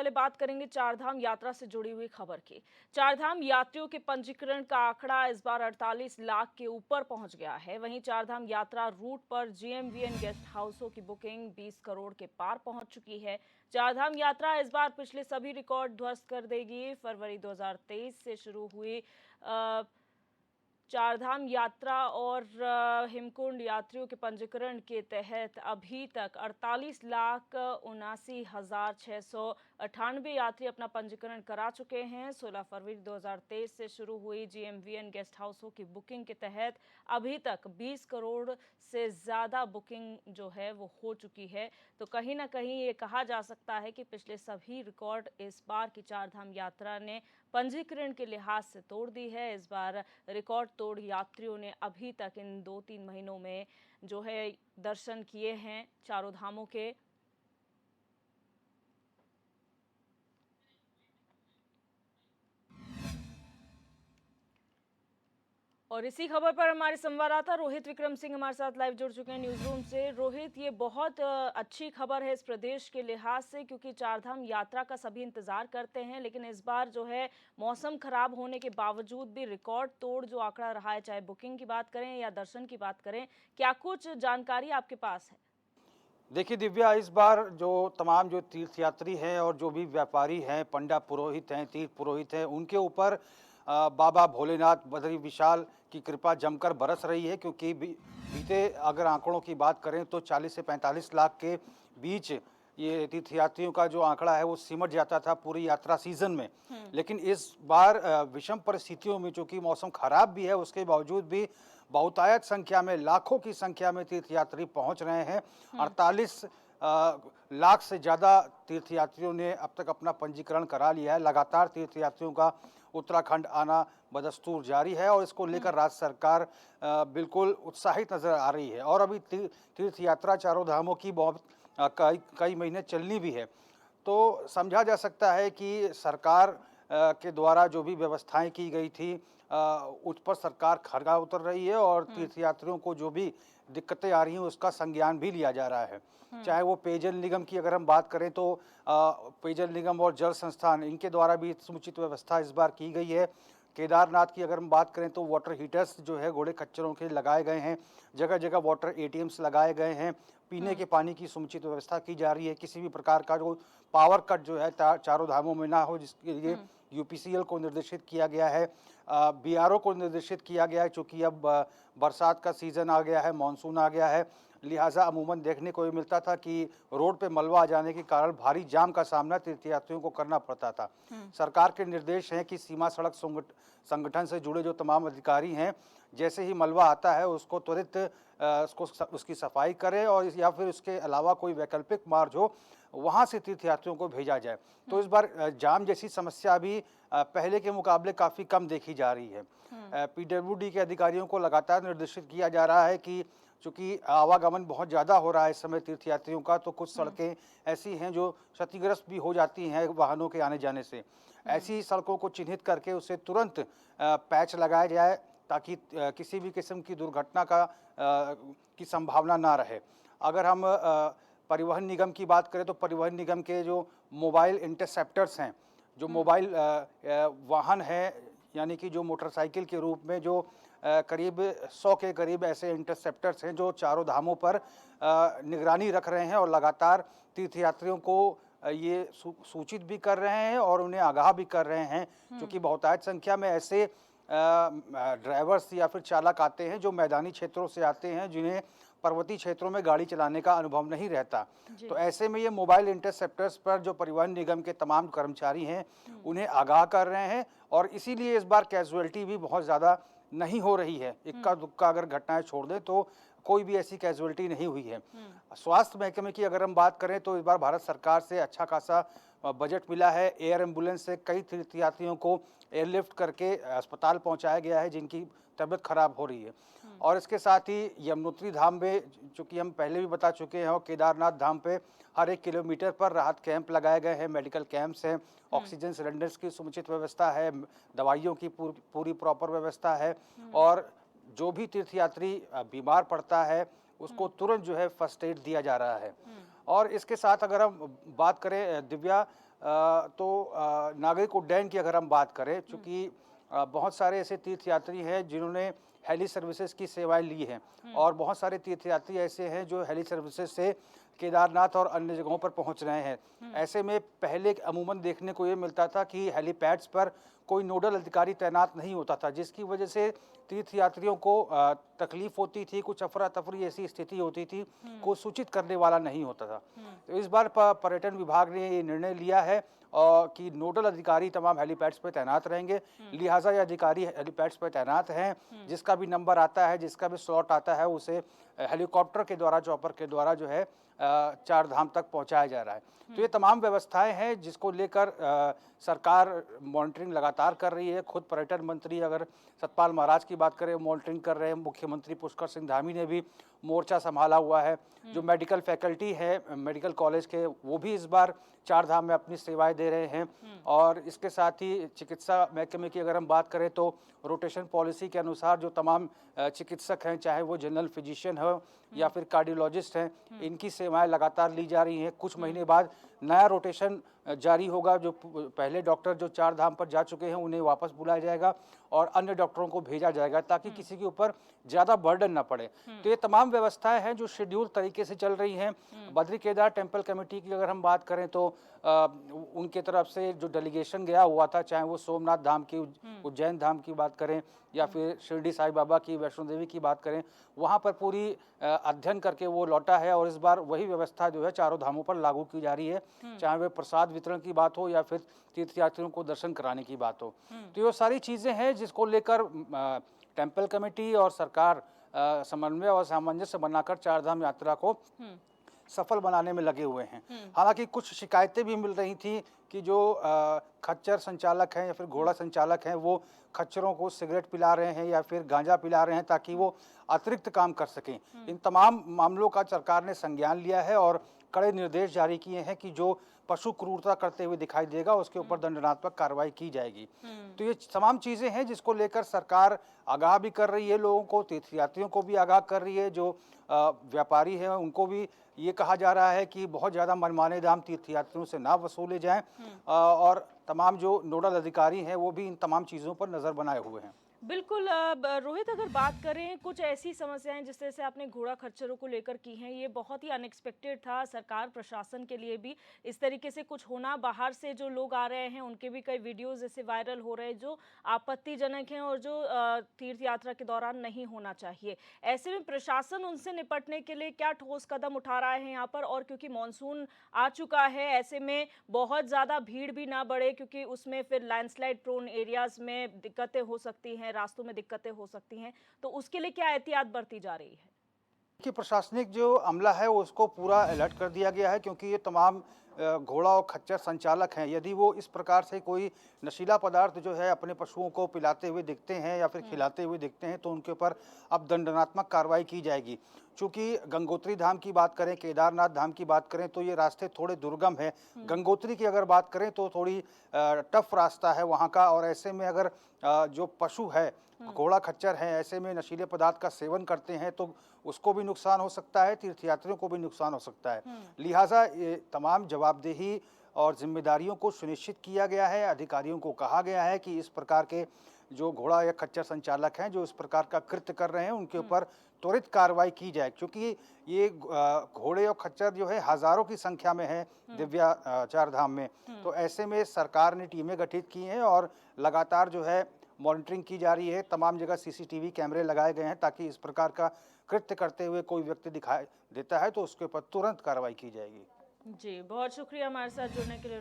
पहले बात करेंगे चारधाम यात्रा से जुड़ी हुई खबर की। चारधाम यात्रियों के पंजीकरण का आंकड़ा इस बार 48 लाख के ऊपर पहुंच गया है। वहीं चारधाम यात्रा रूट पर जीएमवीएन गेस्ट हाउसों की बुकिंग 20 करोड़ के पार पहुंच चुकी है। चारधाम यात्रा इस बार पिछले सभी रिकॉर्ड ध्वस्त कर देगी। फरवरी 2023 से शुरू हुई चारधाम यात्रा और हिमकुंड यात्रियों के पंजीकरण के तहत अभी तक 48,79,698 यात्री अपना पंजीकरण करा चुके हैं। 16 फरवरी 2023 से शुरू हुई जीएमवीएन गेस्ट हाउसों की बुकिंग के तहत अभी तक 20 करोड़ से ज़्यादा बुकिंग जो है वो हो चुकी है। तो कहीं ना कहीं ये कहा जा सकता है कि पिछले सभी रिकॉर्ड इस बार की चारधाम यात्रा ने पंजीकरण के लिहाज से तोड़ दी है। इस बार रिकॉर्ड तोड़ यात्रियों ने अभी तक इन 2-3 महीनों में जो है दर्शन किए हैं चारों धामों के। और इसी खबर पर हमारे संवाददाता रोहित विक्रम सिंह हमारे साथ लाइव जुड़ चुके हैं न्यूज रूम से। रोहित, ये बहुत अच्छी खबर है इस प्रदेश के लिहाज से, क्योंकि चारधाम यात्रा का सभी इंतजार करते हैं, लेकिन इस बार जो है मौसम खराब होने के बावजूद भी रिकॉर्ड तोड़ जो आंकड़ा रहा है, चाहे बुकिंग की बात करें या दर्शन की बात करें, क्या कुछ जानकारी आपके पास है? देखिए दिव्या, इस बार जो तमाम जो तीर्थयात्री हैं और जो भी व्यापारी हैं, पंडा पुरोहित हैं, तीर्थ पुरोहित हैं, उनके ऊपर बाबा भोलेनाथ बद्री विशाल की कृपा जमकर बरस रही है। क्योंकि बीते अगर आंकड़ों की बात करें तो 40 से 45 लाख के बीच ये तीर्थयात्रियों का जो आंकड़ा है वो सिमट जाता था पूरी यात्रा सीजन में। लेकिन इस बार विषम परिस्थितियों में, चूंकि मौसम खराब भी है, उसके बावजूद भी बहुतायत संख्या में, लाखों की संख्या में तीर्थयात्री पहुंच रहे हैं। 48 लाख से ज़्यादा तीर्थयात्रियों ने अब तक अपना पंजीकरण करा लिया है। लगातार तीर्थयात्रियों का उत्तराखंड आना बदस्तूर जारी है और इसको लेकर राज्य सरकार बिल्कुल उत्साहित नजर आ रही है। और अभी तीर्थ यात्रा चारों धामों की बहुत कई महीने चलनी भी है। तो समझा जा सकता है कि सरकार के द्वारा जो भी व्यवस्थाएं की गई थी उस पर सरकार खरा उतर रही है और तीर्थयात्रियों को जो भी दिक्कतें आ रही हैं उसका संज्ञान भी लिया जा रहा है। चाहे वो पेयजल निगम की अगर हम बात करें तो पेयजल निगम और जल संस्थान, इनके द्वारा भी समुचित व्यवस्था इस बार की गई है। केदारनाथ की अगर हम बात करें तो वाटर हीटर्स जो है घोड़े खच्चरों के लगाए गए हैं। जगह जगह वाटर एटीएम्स लगाए गए हैं। पीने के पानी की समुचित व्यवस्था की जा रही है। किसी भी प्रकार का जो पावर कट जो है चारों धामों में ना हो, जिसके लिए यूपीसीएल को निर्देशित किया गया है, बीआरओ को निर्देशित किया गया है। चूँकि अब बरसात का सीज़न आ गया है, मानसून आ गया है, लिहाजा अमूमन देखने को ये मिलता था कि रोड पे मलबा आ जाने के कारण भारी जाम का सामना तीर्थयात्रियों को करना पड़ता था। सरकार के निर्देश हैं कि सीमा सड़क संगठन से जुड़े जो तमाम अधिकारी हैं, जैसे ही मलबा आता है उसको त्वरित उसकी सफाई करें और या फिर उसके अलावा कोई वैकल्पिक मार्ग हो वहाँ से तीर्थयात्रियों को भेजा जाए। तो इस बार जाम जैसी समस्या भी पहले के मुकाबले काफ़ी कम देखी जा रही है। पीडब्ल्यूडी के अधिकारियों को लगातार निर्देशित किया जा रहा है कि चूँकि आवागमन बहुत ज़्यादा हो रहा है इस समय तीर्थयात्रियों का, तो कुछ सड़कें ऐसी हैं जो क्षतिग्रस्त भी हो जाती हैं वाहनों के आने जाने से। ऐसी सड़कों को चिन्हित करके उसे तुरंत पैच लगाया जाए ताकि किसी भी किस्म की दुर्घटना की संभावना ना रहे। अगर हम परिवहन निगम की बात करें तो परिवहन निगम के जो मोबाइल इंटरसेप्टर्स हैं, जो मोबाइल वाहन हैं, यानी कि जो मोटरसाइकिल के रूप में जो करीब 100 के करीब ऐसे इंटरसेप्टर्स हैं जो चारों धामों पर निगरानी रख रहे हैं और लगातार तीर्थयात्रियों को ये सूचित भी कर रहे हैं और उन्हें आगाह भी कर रहे हैं। क्योंकि बहुतायत संख्या में ऐसे ड्राइवर्स या फिर चालक आते हैं जो मैदानी क्षेत्रों से आते हैं, जिन्हें पर्वतीय क्षेत्रों में गाड़ी चलाने का अनुभव नहीं रहता। तो ऐसे में ये मोबाइल इंटरसेप्टर्स पर जो परिवहन निगम के तमाम कर्मचारी हैं उन्हें आगाह कर रहे हैं और इसीलिए इस बार कैजुअलिटी भी बहुत ज़्यादा नहीं हो रही है। इक्का दुक्का अगर घटनाएं छोड़ दें तो कोई भी ऐसी कैजुअलिटी नहीं हुई है। स्वास्थ्य महकमे की अगर हम बात करें तो इस बार भारत सरकार से अच्छा खासा बजट मिला है। एयर एम्बुलेंस से कई तीर्थयात्रियों को एयरलिफ्ट करके अस्पताल पहुंचाया गया है जिनकी तबीयत खराब हो रही है। और इसके साथ ही यमुनोत्री धाम में, चूँकि हम पहले भी बता चुके हैं, और केदारनाथ धाम पे हर 1 किलोमीटर पर राहत कैंप लगाए गए हैं, मेडिकल कैंप्स हैं, ऑक्सीजन सिलेंडर्स की समुचित व्यवस्था है, दवाइयों की पूरी प्रॉपर व्यवस्था है। और जो भी तीर्थयात्री बीमार पड़ता है उसको तुरंत जो है फर्स्ट एड दिया जा रहा है। और इसके साथ अगर हम बात करें दिव्या, नागरिक उड्डयन की अगर हम बात करें, चूँकि बहुत सारे ऐसे तीर्थयात्री हैं जिन्होंने हेली सर्विसेज की सेवाएं ली हैं और बहुत सारे तीर्थयात्री ऐसे हैं जो हेली सर्विसेज से केदारनाथ और अन्य जगहों पर पहुंच रहे हैं। ऐसे में पहले अमूमन देखने को ये मिलता था कि हेलीपैड्स पर कोई नोडल अधिकारी तैनात नहीं होता था, जिसकी वजह से तीर्थयात्रियों को तकलीफ होती थी, कुछ अफरा तफरी ऐसी स्थिति होती थी, को सूचित करने वाला नहीं होता था। तो इस बार पर्यटन विभाग ने ये निर्णय लिया है कि नोडल अधिकारी तमाम हेलीपैड्स पर तैनात रहेंगे। लिहाजा ये अधिकारी हेलीपैड्स पर तैनात हैं, जिसका भी नंबर आता है, जिसका भी स्लॉट आता है, उसे हेलीकॉप्टर के द्वारा, चॉपर के द्वारा जो है चार धाम तक पहुंचाया जा रहा है। तो ये तमाम व्यवस्थाएं हैं जिसको लेकर सरकार मॉनिटरिंग लगातार कर रही है। खुद पर्यटन मंत्री अगर सतपाल महाराज की बात करें, मॉनिटरिंग कर रहे हैं। मुख्यमंत्री पुष्कर सिंह धामी ने भी मोर्चा संभाला हुआ है। जो मेडिकल फैकल्टी है मेडिकल कॉलेज के, वो भी इस बार चार धाम में अपनी सेवाएं दे रहे हैं। और इसके साथ ही चिकित्सा महकमे की अगर हम बात करें तो रोटेशन पॉलिसी के अनुसार जो तमाम चिकित्सक हैं, चाहे वो जनरल फिजिशियन हो या फिर कार्डियोलॉजिस्ट हैं, इनकी सेवाएं लगातार ली जा रही हैं। कुछ महीने बाद नया रोटेशन जारी होगा। जो पहले डॉक्टर जो चार धाम पर जा चुके हैं उन्हें वापस बुलाया जाएगा और अन्य डॉक्टरों को भेजा जाएगा ताकि किसी के ऊपर ज़्यादा बर्डन ना पड़े। तो ये तमाम व्यवस्थाएं हैं जो शेड्यूल तरीके से चल रही हैं। बद्री केदार टेम्पल कमेटी की अगर हम बात करें तो उनके तरफ से जो डेलीगेशन गया हुआ था, चाहे वो सोमनाथ धाम की, उज्जैन धाम की बात करें या फिर शिरडी साई बाबा की, वैष्णो देवी की बात करें, वहाँ पर पूरी अध्ययन करके वो लौटा है। और इस बार वही व्यवस्था जो है चारों धामों पर लागू की जा रही है, चाहे वह प्रसाद वितरण की बात हो या फिर तीर्थयात्रियों को दर्शन कराने की बात हो। तो ये सारी चीज़ें हैं जिसको लेकर टेम्पल कमेटी और सरकार समन्वय और सामंजस्य बनाकर चार धाम यात्रा को सफल बनाने में लगे हुए हैं। हालांकि कुछ शिकायतें भी मिल रही थी कि जो खच्चर संचालक हैं या फिर घोड़ा संचालक हैं, वो खच्चरों को सिगरेट पिला रहे हैं या फिर गांजा पिला रहे हैं ताकि वो अतिरिक्त काम कर सकें। इन तमाम मामलों का सरकार ने संज्ञान लिया है और कड़े निर्देश जारी किए हैं कि जो पशु क्रूरता करते हुए दिखाई देगा उसके ऊपर दंडात्मक कार्रवाई की जाएगी। तो ये तमाम चीज़ें हैं जिसको लेकर सरकार आगाह भी कर रही है लोगों को, तीर्थयात्रियों को भी आगाह कर रही है। जो व्यापारी हैं उनको भी ये कहा जा रहा है कि बहुत ज़्यादा मनमाने दाम तीर्थयात्रियों से ना वसूले जाएं और तमाम जो नोडल अधिकारी हैं वो भी इन तमाम चीज़ों पर नज़र बनाए हुए हैं। बिल्कुल रोहित, अगर बात करें कुछ ऐसी समस्याएं जिस तरह से आपने घोड़ा खच्चरों को लेकर की हैं, ये बहुत ही अनएक्सपेक्टेड था सरकार प्रशासन के लिए भी। इस तरीके से कुछ होना, बाहर से जो लोग आ रहे हैं उनके भी कई वीडियोस ऐसे वायरल हो रहे हैं जो आपत्तिजनक हैं और जो तीर्थ यात्रा के दौरान नहीं होना चाहिए। ऐसे में प्रशासन उनसे निपटने के लिए क्या ठोस कदम उठा रहा है यहाँ पर? और क्योंकि मानसून आ चुका है, ऐसे में बहुत ज़्यादा भीड़ भी ना बढ़े, क्योंकि उसमें फिर लैंडस्लाइड प्रोन एरियाज में दिक्कतें हो सकती हैं, रास्तों में दिक्कतें हो सकती हैं, तो उसके लिए क्या एहतियात बरती जा रही है? कि प्रशासनिक जो अमला है उसको पूरा अलर्ट कर दिया गया है, क्योंकि ये तमाम घोड़ा और खच्चर संचालक हैं, यदि वो इस प्रकार से कोई नशीला पदार्थ जो है अपने पशुओं को पिलाते हुए दिखते हैं या फिर खिलाते हुए दिखते हैं तो उनके ऊपर अब दंडात्मक कार्रवाई की जाएगी। चूँकि गंगोत्री धाम की बात करें, केदारनाथ धाम की बात करें तो ये रास्ते थोड़े दुर्गम हैं। गंगोत्री की अगर बात करें तो थोड़ी टफ रास्ता है वहाँ का, और ऐसे में अगर जो पशु है, घोड़ा खच्चर हैं, ऐसे में नशीले पदार्थ का सेवन करते हैं तो उसको भी नुकसान हो सकता है, तीर्थयात्रियों को भी नुकसान हो सकता है। लिहाजा ये तमाम जवाबदेही और जिम्मेदारियों को सुनिश्चित किया गया है। अधिकारियों को कहा गया है कि इस प्रकार के जो घोड़ा या खच्चर संचालक हैं जो इस प्रकार का कृत्य कर रहे हैं उनके ऊपर त्वरित कार्रवाई की जाए, क्योंकि ये घोड़े और खच्चर जो है हजारों की संख्या में है दिव्या चार धाम में। तो ऐसे में सरकार ने टीमें गठित की हैं और लगातार जो है मॉनिटरिंग की जा रही है। तमाम जगह सीसीटीवी कैमरे लगाए गए हैं ताकि इस प्रकार का कृत्य करते हुए कोई व्यक्ति दिखाई देता है तो उसके ऊपर तुरंत कार्रवाई की जाएगी। जी, बहुत शुक्रिया हमारे साथ जुड़ने के लिए।